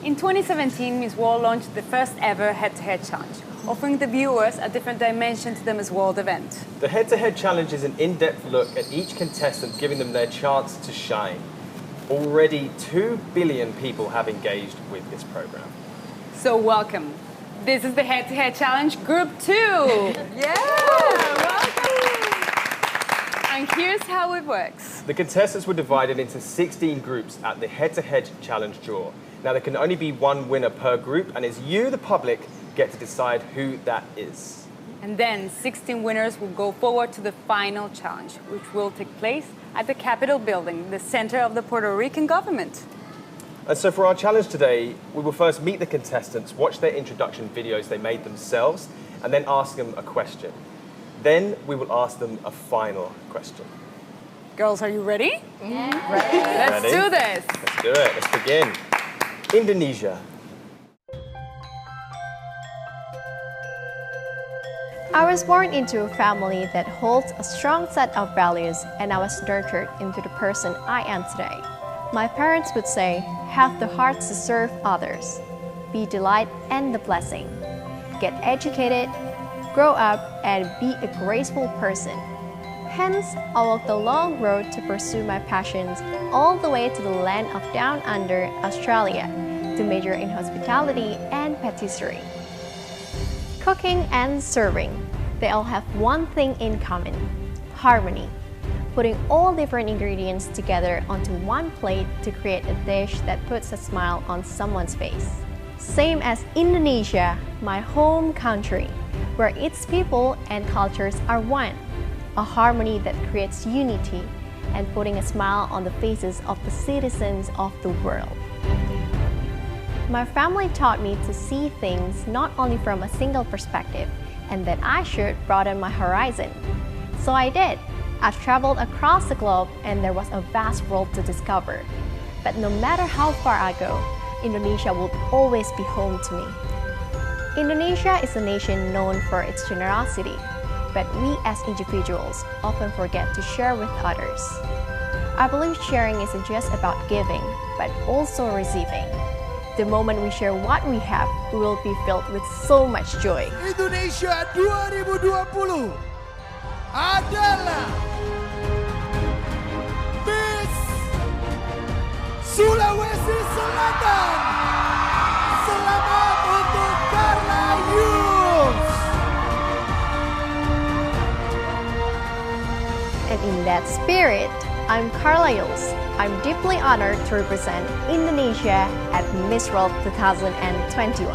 In 2017, Miss World launched the first ever head-to-head challenge, offering the viewers a different dimension to the Miss World event. The head-to-head challenge is an in-depth look at each contestant, giving them their chance to shine. Already 2 billion people have engaged with this program. So welcome. This is the head-to-head challenge Group 2. Yeah, welcome. And here's how it works. The contestants were divided into 16 groups at the head-to-head challenge draw. Now, there can only be one winner per group, and it's you, the public, get to decide who that is. And then 16 winners will go forward to the final challenge, which will take place at the Capitol building, the center of the Puerto Rican government. And so for our challenge today, we will first meet the contestants, watch their introduction videos they made themselves, and then ask them a question. Then we will ask them a final question. Girls, are you ready? Yeah. Ready. Let's do this. Let's do it. Let's begin. Indonesia. I was born into a family that holds a strong set of values, and I was nurtured into the person I am today. My parents would say, have the heart to serve others, be delight and the blessing, get educated, grow up, and be a graceful person. Hence, I walked the long road to pursue my passions all the way to the land of Down Under, Australia, to major in hospitality and patisserie. Cooking and serving, they all have one thing in common: harmony. Putting all different ingredients together onto one plate to create a dish that puts a smile on someone's face. Same as Indonesia, my home country, where its people and cultures are one. A harmony that creates unity and putting a smile on the faces of the citizens of the world. My family taught me to see things not only from a single perspective, and that I should broaden my horizon. So I did. I've traveled across the globe and there was a vast world to discover. But no matter how far I go, Indonesia will always be home to me. Indonesia is a nation known for its generosity, but we as individuals often forget to share with others. I believe sharing isn't just about giving, but also receiving. The moment we share what we have, we will be filled with so much joy. Indonesia 2020 adalah Miss Sulawesi Selatan. Selamat untuk Carla Yus. And in that spirit, I'm Carla Yuls. I'm deeply honored to represent Indonesia at Miss World 2021.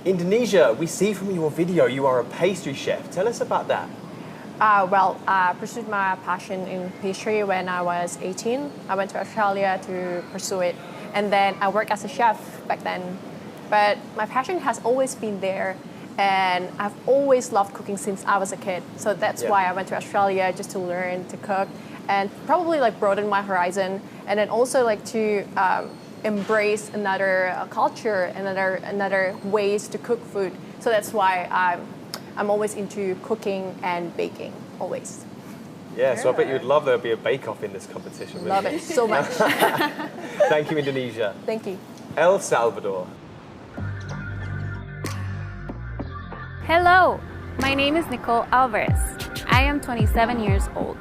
Indonesia, we see from your video you are a pastry chef. Tell us about that. I pursued my passion in pastry when I was 18. I went to Australia to pursue it, and then I worked as a chef back then. But my passion has always been there, and I've always loved cooking since I was a kid. So that's why I went to Australia, just to learn to cook and probably like broaden my horizon, and then also like to embrace another culture, another ways to cook food. So that's why I'm always into cooking and baking, always. Yeah, so I bet you'd love there'll be a bake-off in this competition. Love it so much. Thank you, Indonesia. Thank you. El Salvador. Hello, my name is Nicole Alvarez. I am 27 years old.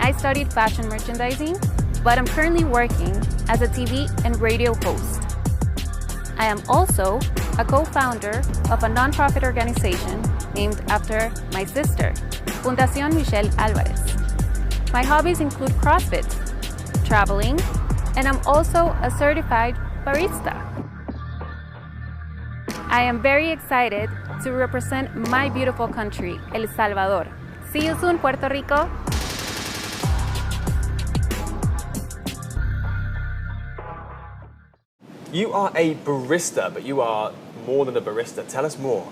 I studied fashion merchandising, but I'm currently working as a TV and radio host. I am also a co-founder of a nonprofit organization named after my sister, Fundación Michelle Alvarez. My hobbies include CrossFit, traveling, and I'm also a certified barista. I am very excited to represent my beautiful country, El Salvador. See you soon, Puerto Rico. You are a barista, but you are more than a barista. Tell us more.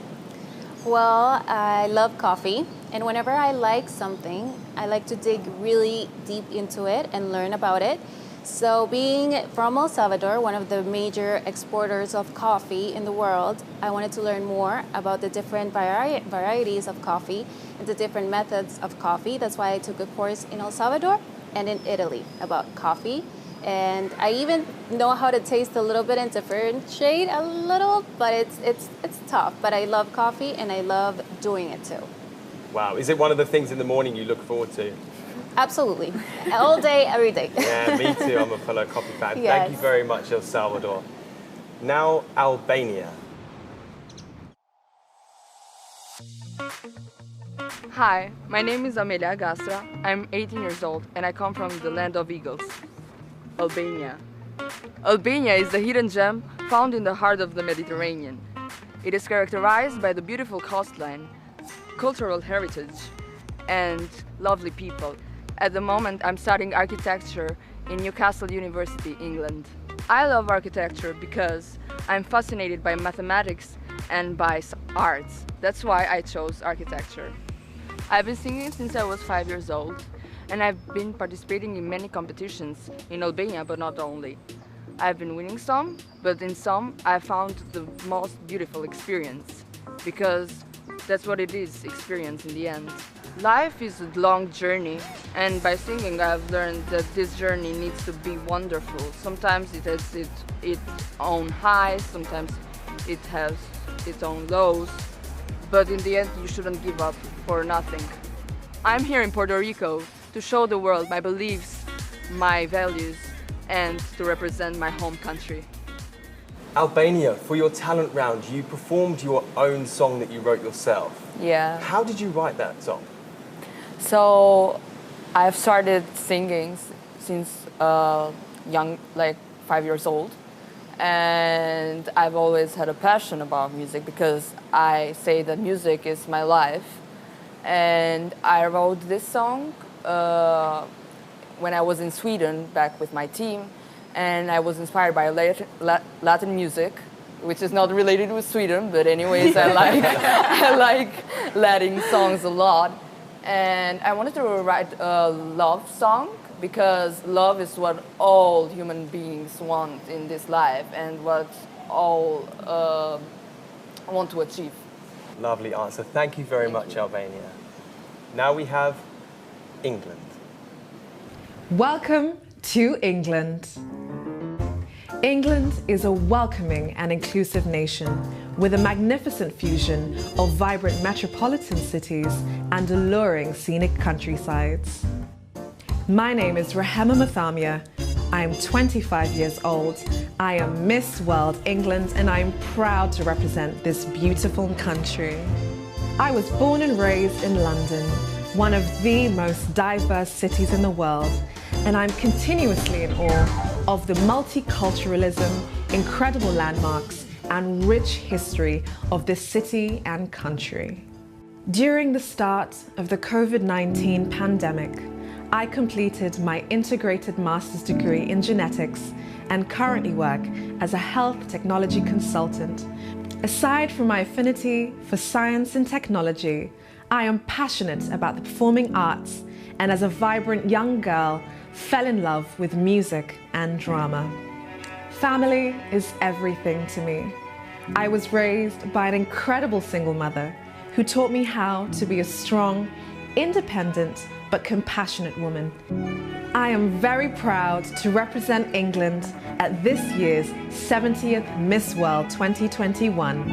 Well, I love coffee, and whenever I like something, I like to dig really deep into it and learn about it. So being from El Salvador, one of the major exporters of coffee in the world, I wanted to learn more about the different varieties of coffee and the different methods of coffee. That's why I took a course in El Salvador. and in Italy about coffee. And I even know how to taste a little bit and differentiate a little, but it's tough. But I love coffee and I love doing it too. Wow, is it one of the things in the morning you look forward to? Absolutely. All day, every day. Yeah, me too. I'm a fellow coffee fan. Yes. Thank you very much, El Salvador. Now, Albania. Hi, my name is Amelia Gastra. I'm 18 years old and I come from the land of eagles, Albania. Albania is the hidden gem found in the heart of the Mediterranean. It is characterized by the beautiful coastline, cultural heritage, and lovely people. At the moment, I'm studying architecture in Newcastle University, England. I love architecture because I'm fascinated by mathematics and by arts. That's why I chose architecture. I've been singing since I was 5 years old, and I've been participating in many competitions in Albania, but not only. I've been winning some, but in some I found the most beautiful experience, because that's what it is, experience in the end. Life is a long journey, and by singing I've learned that this journey needs to be wonderful. Sometimes it has its own highs, sometimes it has its own lows, but in the end you shouldn't give up for nothing. I'm here in Puerto Rico to show the world my beliefs, my values, and to represent my home country. Albania, for your talent round, you performed your own song that you wrote yourself. Yeah. How did you write that song? So I've started singing since young, like 5 years old. And I've always had a passion about music because I say that music is my life. And I wrote this song when I was in Sweden back with my team, and I was inspired by Latin music, which is not related with Sweden, but anyways, I like Latin songs a lot. And I wanted to write a love song because love is what all human beings want in this life and what all want to achieve. Lovely answer. Thank you very much, Albania. Now we have England. Welcome to England. England is a welcoming and inclusive nation with a magnificent fusion of vibrant metropolitan cities and alluring scenic countrysides. My name is Rahema Mathamia. I am 25 years old. I am Miss World England and I am proud to represent this beautiful country. I was born and raised in London, one of the most diverse cities in the world, and I'm continuously in awe of the multiculturalism, incredible landmarks, and rich history of this city and country. During the start of the COVID-19 pandemic, I completed my integrated master's degree in genetics and currently work as a health technology consultant. Aside from my affinity for science and technology, I am passionate about the performing arts and as a vibrant young girl, fell in love with music and drama. Family is everything to me. I was raised by an incredible single mother who taught me how to be a strong, independent, but compassionate woman. I am very proud to represent England at this year's 70th Miss World 2021.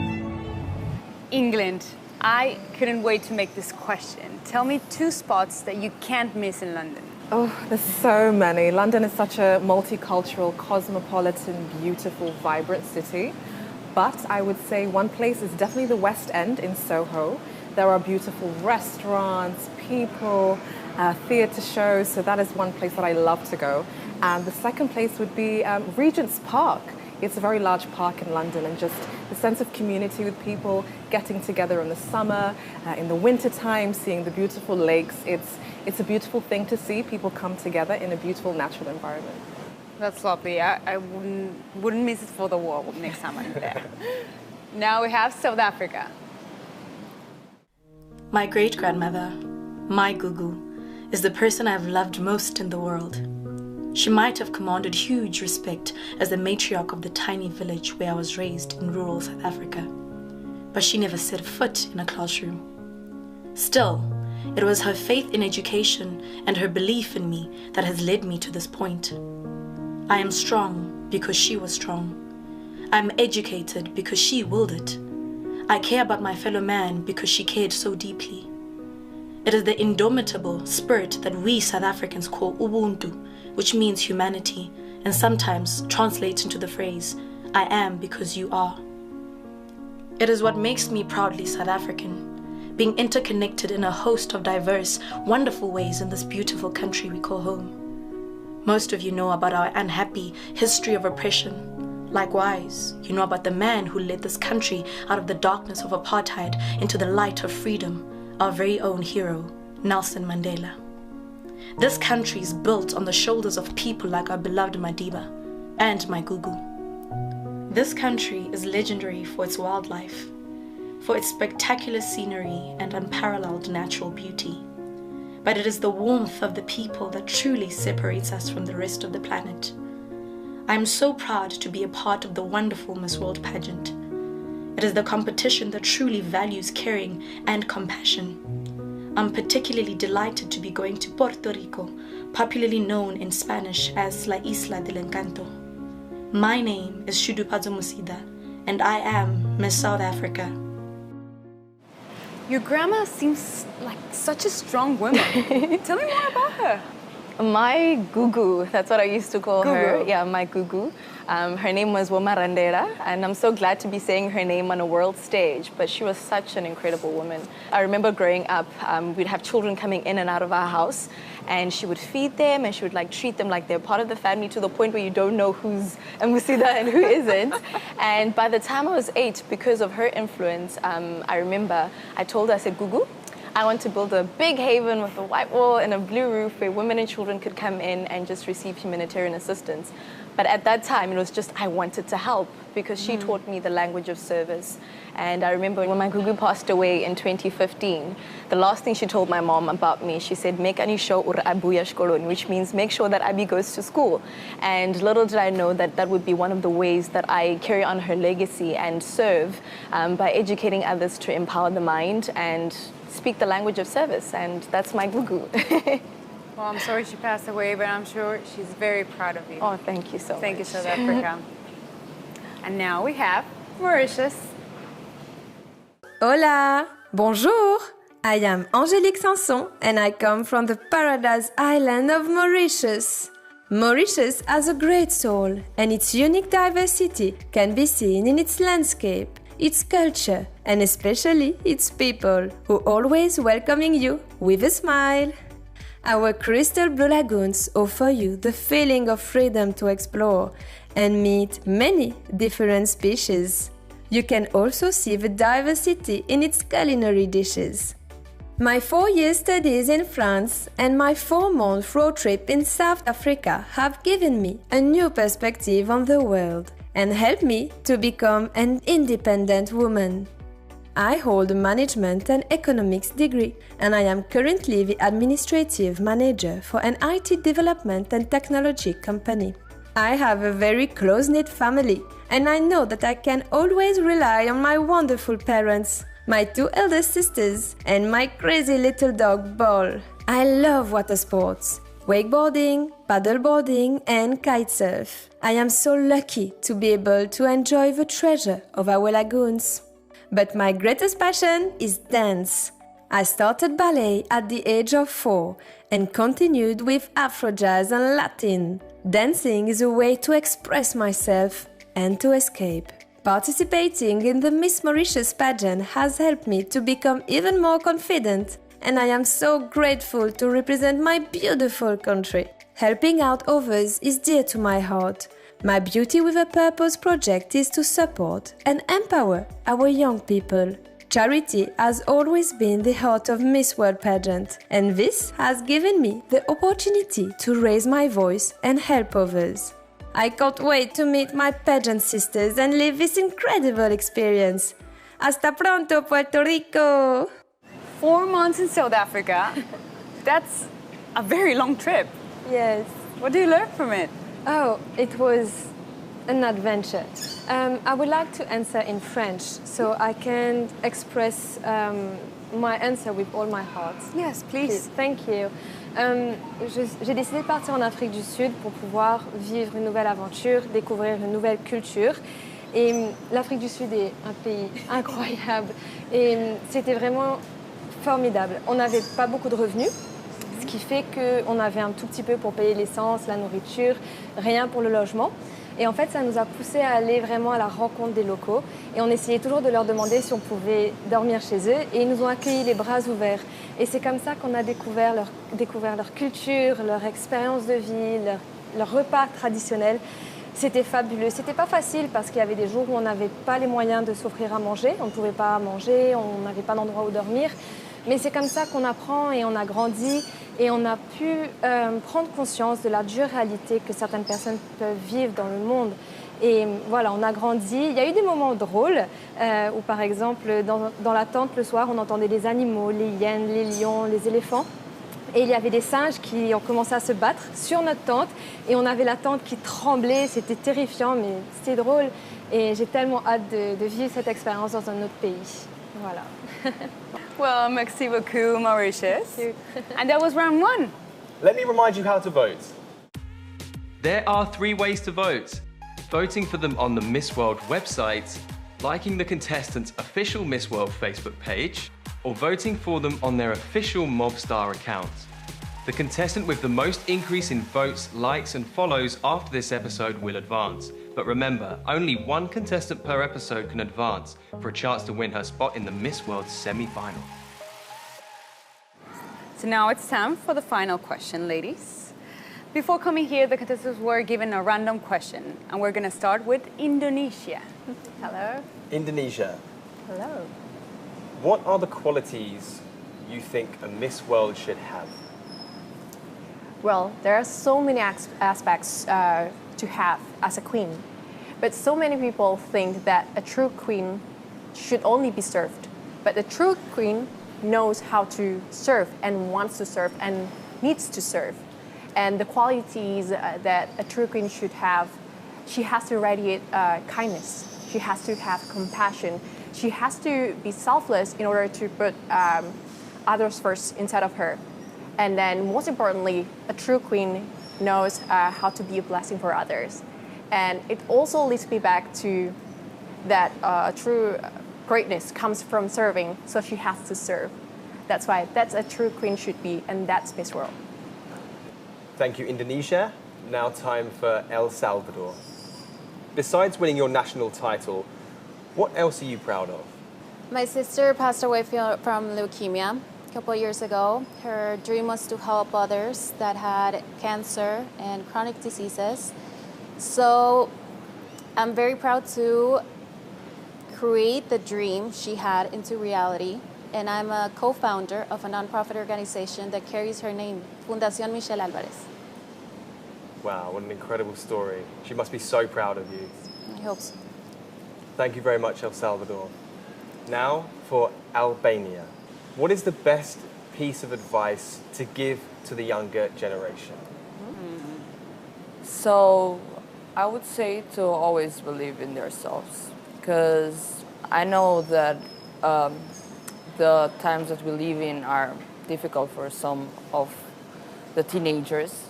England. I couldn't wait to make this question. Tell me 2 spots that you can't miss in London. Oh, there's so many. London is such a multicultural, cosmopolitan, beautiful, vibrant city. But I would say one place is definitely the West End in Soho. There are beautiful restaurants, people, theatre shows, so that is one place that I love to go. And the second place would be Regent's Park. It's a very large park in London, and just the sense of community with people getting together in the summer, in the winter time, seeing the beautiful lakes. It's a beautiful thing to see people come together in a beautiful natural environment. That's lovely. I wouldn't miss it for the world next time I'm there. Now we have South Africa. My great-grandmother, my Gugu, is the person I've loved most in the world. She might have commanded huge respect as the matriarch of the tiny village where I was raised in rural South Africa, but she never set foot in a classroom. Still, it was her faith in education and her belief in me that has led me to this point. I am strong because she was strong. I am educated because she willed it. I care about my fellow man because she cared so deeply. It is the indomitable spirit that we South Africans call Ubuntu, which means humanity, and sometimes translates into the phrase, I am because you are. It is what makes me proudly South African, being interconnected in a host of diverse, wonderful ways in this beautiful country we call home. Most of you know about our unhappy history of oppression. Likewise, you know about the man who led this country out of the darkness of apartheid into the light of freedom, our very own hero, Nelson Mandela. This country is built on the shoulders of people like our beloved Madiba and my Gugu. This country is legendary for its wildlife, for its spectacular scenery and unparalleled natural beauty. But it is the warmth of the people that truly separates us from the rest of the planet. I am so proud to be a part of the wonderful Miss World pageant. It is the competition that truly values caring and compassion. I'm particularly delighted to be going to Puerto Rico, popularly known in Spanish as La Isla del Encanto. My name is Shudupadzo Musida, and I am Miss South Africa. Your grandma seems like such a strong woman. Tell me more about her. My Gugu, that's what I used to call her. Gugu. Yeah, my Gugu. Her name was Woma Randera, and I'm so glad to be saying her name on a world stage, but she was such an incredible woman. I remember growing up, we'd have children coming in and out of our house, and she would feed them, and she would like treat them like they're part of the family to the point where you don't know who's a Musida and who isn't. And by the time I was 8, because of her influence, I remember I told her, I said, Gugu, I want to build a big haven with a white wall and a blue roof where women and children could come in and just receive humanitarian assistance. But at that time, it was just I wanted to help because she taught me the language of service. And I remember when my Gugu passed away in 2015, the last thing she told my mom about me, she said, "Make anisho ur abuya shkolon," which means make sure that Abi goes to school. And little did I know that that would be one of the ways that I carry on her legacy and serve by educating others to empower the mind and speak the language of service. And that's my Gugu. Well, I'm sorry she passed away, but I'm sure she's very proud of you. Oh, thank you so much. Thank you, South Africa. And now we have Mauritius. Hola, bonjour. I am Angélique Sanson and I come from the paradise island of Mauritius. Mauritius has a great soul and its unique diversity can be seen in its landscape, its culture and especially its people who always welcoming you with a smile. Our crystal blue lagoons offer you the feeling of freedom to explore and meet many different species. You can also see the diversity in its culinary dishes. My 4-year studies in France and my 4-month road trip in South Africa have given me a new perspective on the world and helped me to become an independent woman. I hold a management and economics degree and I am currently the administrative manager for an IT development and technology company. I have a very close-knit family and I know that I can always rely on my wonderful parents, my 2 elder sisters and my crazy little dog Ball. I love water sports, wakeboarding, paddleboarding and kitesurf. I am so lucky to be able to enjoy the treasure of our lagoons. But my greatest passion is dance. I started ballet at the age of 4 and continued with Afro jazz and Latin. Dancing is a way to express myself and to escape. Participating in the Miss Mauritius pageant has helped me to become even more confident, and I am so grateful to represent my beautiful country. Helping out others is dear to my heart. My Beauty with a Purpose project is to support and empower our young people. Charity has always been the heart of Miss World pageant, and this has given me the opportunity to raise my voice and help others. I can't wait to meet my pageant sisters and live this incredible experience. Hasta pronto, Puerto Rico! 4 months in South Africa. That's a very long trip. Yes. What do you learn from it? Oh, it was an adventure. I would like to answer in French so I can express my answer with all my heart. Yes, please. Thank you. J'ai décidé de partir en Afrique du Sud pour pouvoir vivre une nouvelle aventure, découvrir une nouvelle culture. Et l'Afrique du Sud est un pays incroyable. Et c'était vraiment formidable. On n'avait pas beaucoup de revenus, ce qui fait qu'on avait un tout petit peu pour payer l'essence, la nourriture, rien pour le logement. Et en fait, ça nous a poussé à aller vraiment à la rencontre des locaux. Et on essayait toujours de leur demander si on pouvait dormir chez eux. Et ils nous ont accueillis les bras ouverts. Et c'est comme ça qu'on a découvert leur culture, leur expérience de vie, leur repas traditionnel. C'était fabuleux. C'était pas facile parce qu'il y avait des jours où on n'avait pas les moyens de s'offrir à manger. On ne pouvait pas manger, on n'avait pas d'endroit où dormir. Mais c'est comme ça qu'on apprend et on a grandi et on a pu prendre conscience de la dure réalité que certaines personnes peuvent vivre dans le monde. Et voilà, on a grandi. Il y a eu des moments drôles où, par exemple, dans la tente le soir, on entendait les animaux, les hyènes, les lions, les éléphants. Et il y avait des singes qui ont commencé à se battre sur notre tente. Et on avait la tente qui tremblait. C'était terrifiant, mais c'était drôle. Et j'ai tellement hâte de vivre cette expérience dans un autre pays. Voilà. Well, merci beaucoup, Mauritius. Thank you. And that was round 1. Let me remind you how to vote. There are 3 ways to vote. Voting for them on the Miss World website, liking the contestants' official Miss World Facebook page, or voting for them on their official Mobstar account. The contestant with the most increase in votes, likes and follows after this episode will advance. But remember, only 1 contestant per episode can advance for a chance to win her spot in the Miss World semi-final. So now it's time for the final question, ladies. Before coming here, the contestants were given a random question, and we're going to start with Indonesia. Hello. Indonesia. Hello. What are the qualities you think a Miss World should have? Well, there are so many aspects to have as a queen, but so many people think that a true queen should only be served. But a true queen knows how to serve and wants to serve and needs to serve. And the qualities that a true queen should have, she has to radiate kindness. She has to have compassion. She has to be selfless in order to put others first instead of her. And then most importantly, a true queen knows how to be a blessing for others. And it also leads me back to that true greatness comes from serving, so she has to serve. That's why that's a true queen should be, and that's Miss World. Thank you, Indonesia. Now time for El Salvador. Besides winning your national title, what else are you proud of? My sister passed away from leukemia a couple of years ago. Her dream was to help others that had cancer and chronic diseases. So I'm very proud to create the dream she had into reality. And I'm a co-founder of a nonprofit organization that carries her name, Fundación Michelle Álvarez. Wow, what an incredible story. She must be so proud of you. I hope so. Thank you very much, El Salvador. Now for Albania. What is the best piece of advice to give to the younger generation? So I would say to always believe in themselves, because I know that the times that we live in are difficult for some of the teenagers.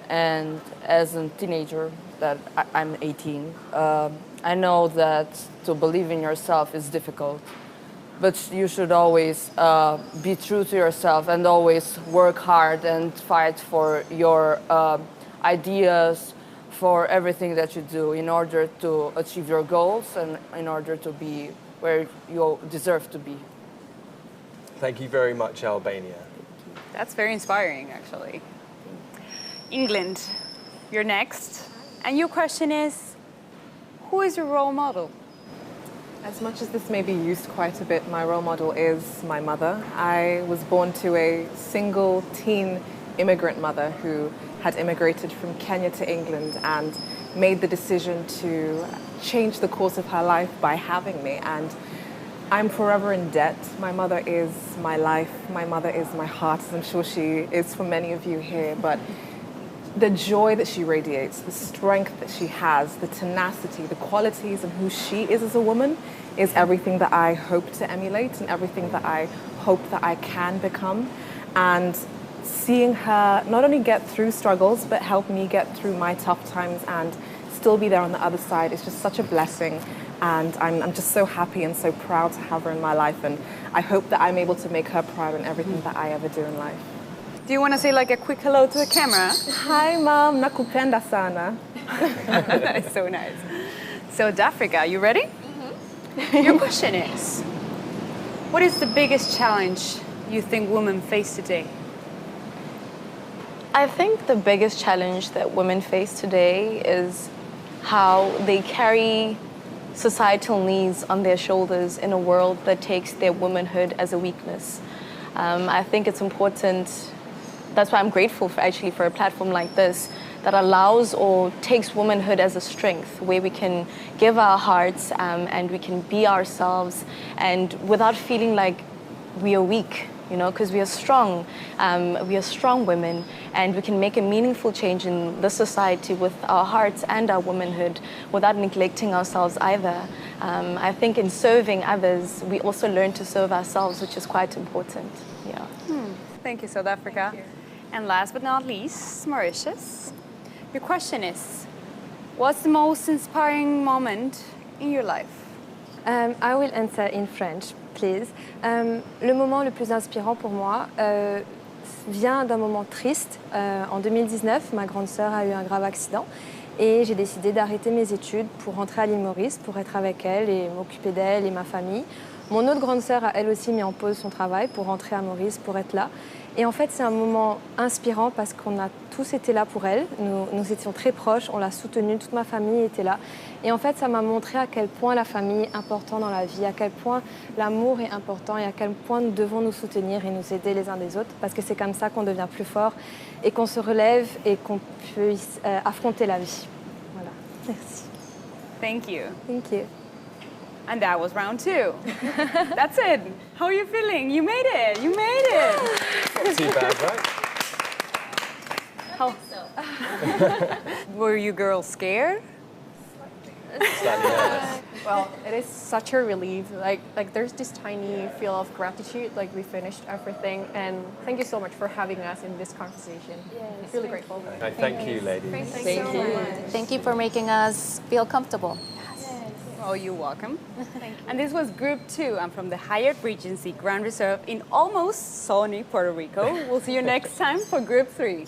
And as a teenager, that I'm 18, I know that to believe in yourself is difficult. But you should always be true to yourself and always work hard and fight for your ideas, for everything that you do in order to achieve your goals and in order to be where you deserve to be. Thank you very much, Albania. That's very inspiring, actually. England, you're next. And your question is, who is your role model? As much as this may be used quite a bit, my role model is my mother. I was born to a single teen immigrant mother who had immigrated from Kenya to England and made the decision to change the course of her life by having me. And I'm forever in debt. My mother is my life. My mother is my heart, as I'm sure she is for many of you here. But the joy that she radiates, the strength that she has, the tenacity, the qualities of who she is as a woman is everything that I hope to emulate and everything that I hope that I can become. And seeing her not only get through struggles, but help me get through my tough times and still be there on the other side is just such a blessing. And I'm just so happy and so proud to have her in my life. And I hope that I'm able to make her proud in everything that I ever do in life. Do you want to say like a quick hello to the camera? Hi, Mom. Nakupenda sana. That's so nice. So, Dafrika, you ready? Your question is, what is the biggest challenge you think women face today? I think the biggest challenge that women face today is how they carry societal needs on their shoulders in a world that takes their womanhood as a weakness. I think it's important, that's why I'm grateful for a platform like this that allows or takes womanhood as a strength, where we can give our hearts and we can be ourselves and without feeling like we are weak, you know, because we are strong women, and we can make a meaningful change in this society with our hearts and our womanhood without neglecting ourselves either. I think in serving others, we also learn to serve ourselves, which is quite important. Yeah. Thank you, South Africa. And last but not least, Mauritius. Your question is, what's the most inspiring moment in your life? I will answer in French, please. Le moment le plus inspirant pour moi vient d'un moment triste. En 2019, ma grande sœur a eu un grave accident et j'ai décidé d'arrêter mes études pour rentrer à l'île Maurice, pour être avec elle et m'occuper d'elle et ma famille. Mon autre grande sœur a elle aussi mis en pause son travail pour rentrer à Maurice, pour être là. Et en fait, c'est un moment inspirant parce qu'on a tous été là pour elle. Nous étions très proches, on l'a soutenue, toute ma famille était là. Et en fait, ça m'a montré à quel point la famille est importante dans la vie, à quel point l'amour est important et à quel point nous devons nous soutenir et nous aider les uns des autres, parce que c'est comme ça qu'on devient plus fort et qu'on se relève et qu'on puisse affronter la vie. Voilà, merci. Thank you. Thank you. And that was round 2. That's it. How are you feeling? You made it. You made it. Not too bad, right? How? Were you girls scared? Slightly nervous. Well, it is such a relief. Like there's this tiny feel of gratitude, like we finished everything. And thank you so much for having us in this conversation. Yes, really grateful. No, thank you, ladies. Thank you. Thank you for making us feel comfortable. Oh, you're welcome. Thank you. And this was Group 2. I'm from the Hyatt Regency Grand Reserve in almost sunny Puerto Rico. We'll see you next time for Group 3.